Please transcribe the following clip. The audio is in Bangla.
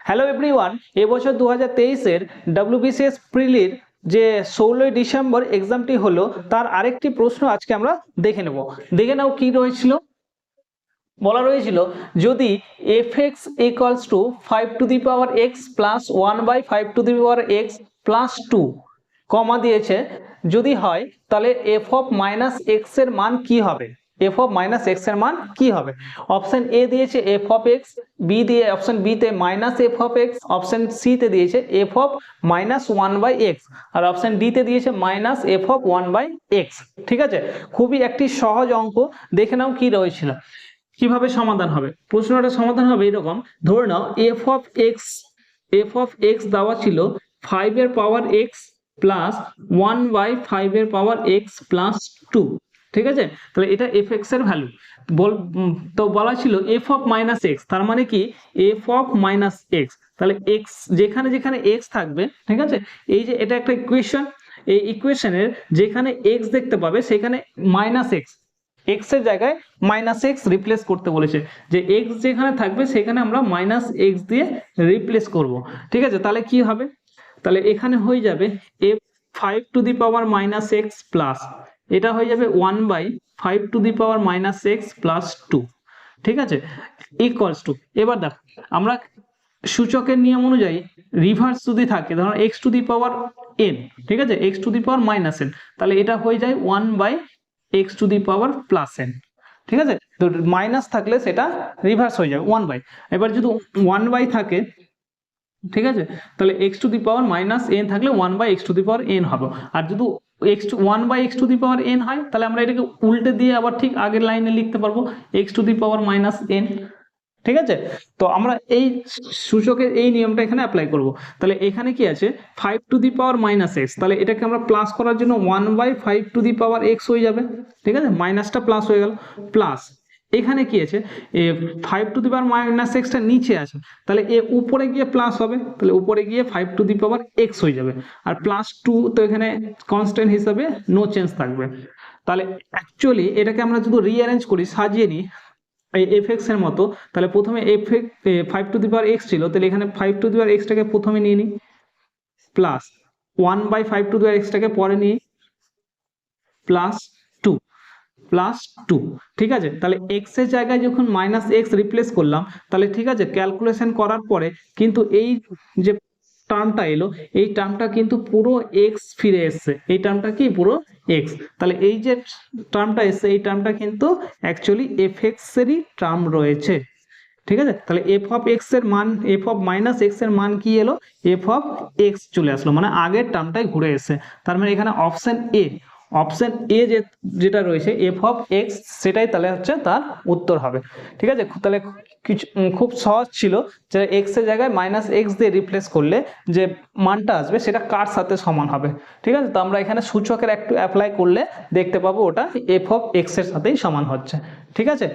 হ্যালো এভরিওয়ান, এবছর 2023-এর ডব্লিউবিসিএস প্রিলির যে 16ই ডিসেম্বর এক্সামটি হলো তার আরেকটি প্রশ্ন আজকে আমরা দেখে নেব। দেখে নাও কি রয়েছিল। বলা রয়েছিল যদি fx equals to 5 to the power x plus 1/5 to the power x plus 2 কমা দিয়েছে, যদি হয় তাহলে f অফ মাইনাস x এর মান কি হবে। f অফ মাইনাস x এর মান কি হবে? অপশন এ দিয়েছে f অফ x, বি দিয়ে অপশন বি তে minus f of x, option C তে দিয়েছে f অফ মাইনাস 1/x আর অপশন ডি তে দিয়েছে মাইনাস f অফ 1/x। ঠিক আছে, খুবই একটি সহজ অঙ্ক। দেখে নাও কি রয়েছিল, কিভাবে সমাধান হবে। প্রশ্নটা সমাধান হবে এরকম, ধরে নাও f অফ x দেওয়া ছিল 5 এর পাওয়ার x প্লাস 1/5 এর পাওয়ার x প্লাস 2। ঠিক আছে, তাহলে এটা fx এর ভ্যালু তো বলা ছিল f অফ মাইনাস x, তার মানে কি f অফ মাইনাস x, তাহলে x যেখানে যেখানে x থাকবে, ঠিক আছে, এই যে এটা একটা ইকুয়েশন, এই ইকুয়েশনের যেখানে x দেখতে পাবে সেখানে মাইনাস x, x এর জায়গায় মাইনাস এক্স রিপ্লেস করতে বলেছে, যে x যেখানে থাকবে সেখানে আমরা মাইনাস এক্স দিয়ে রিপ্লেস করব। ঠিক আছে, তাহলে কি হবে, তাহলে এখানে হয়ে যাবে f 5 to the power minus x plus, এটা হয়ে যাবে 1/5 to the power minus x plus 2। ঠিক আছে, ইকুয়ালস টু, এবার দেখো আমরা সূচকের নিয়ম অনুযায়ী রিভার্স যদি থাকে, ধরো x to the power n, ঠিক আছে, x to the power minus n, তাহলে এটা হয়ে যায় 1/x to the power plus n। ঠিক আছে, তো মাইনাস থাকলে সেটা রিভার্স হয়ে যাবে 1/, এবার যদি 1/, থাকে, ঠিক আছে, তাহলে x to the power minus n থাকলে 1/x to the power n হবে। আর যদি 1/x to the power n হয়, তাহলে আমরা এটাকে উল্টে দিয়ে আবার ঠিক আগের লাইনে লিখতে পারবো x to the power minus n। ঠিক আছে, তো আমরা এই সূচকের এই নিয়মটা এখানে অ্যাপ্লাই করব। তাহলে এখানে কি আছে 5 to the power minus x, তাহলে এটাকে আমরা প্লাস করার জন্য 1/5 টু দি পাওয়ার এক্স হয়ে যাবে। ঠিক আছে, মাইনাসটা প্লাস হয়ে গেল, প্লাস এখানে কি আছে 5 to the power minus extra নিচে আছে, তাহলে এ উপরে গিয়ে প্লাস হবে, তাহলে উপরে গিয়ে 5 টু দি পাওয়ার এক্স হয়ে যাবে। আর প্লাস 2 তো এখানে কনস্ট্যান্ট হিসাবে নো চেঞ্জ থাকবে। তাহলে অ্যাকচুয়ালি এটাকে আমরা যদি রিঅ্যারেঞ্জ করি, সাজিয়ে নিই এই fx এর মতো, তাহলে প্রথমে fx 5 to the power x ছিল, তাহলে এখানে 5 টু দি পাওয়ার x টাকে প্রথমে নিয়ে নিই, plus 1/5 to the power x টাকে পরে নিই, প্লাস 2 প্লাস 2। ঠিক আছে, তাহলে x এর জায়গায় যখন মাইনাস এক্স রিপ্লেস করলাম, তাহলে ঠিক আছে ক্যালকুলেশন করার পরে কিন্তু এই যে টার্মটা এলো, এই টার্মটা কিন্তু পুরো x ফিরে এসছে, এই টার্মটা কি পুরো x, তাহলে এই যে টার্মটা এসছে এই টার্মটা কিন্তু অ্যাকচুয়ালি fx এরই টার্ম রয়েছে। ঠিক আছে, তাহলে f অফ x এর মান, f অফ মাইনাস x এর মান কি এলো, f অফ x চলে আসলো, মানে আগের টার্মটাই ঘুরে এসছে। তার মানে এখানে অপশন এ যেটা রয়েছে f অফ x, সেটাই তাহলে হচ্ছে তার উত্তর হবে। ঠিক আছে, তাহলে কিছু খুব সহজ ছিল, যে x এর জায়গায় মাইনাস এক্স দিয়ে রিপ্লেস করলে যে মানটা আসবে সেটা কার সাথে সমান হবে। ঠিক আছে, তো আমরা এখানে সূচকের একটু অ্যাপ্লাই করলে দেখতে পাবো ওটা f অফ x এর সাথেই সমান হচ্ছে। ঠিক আছে।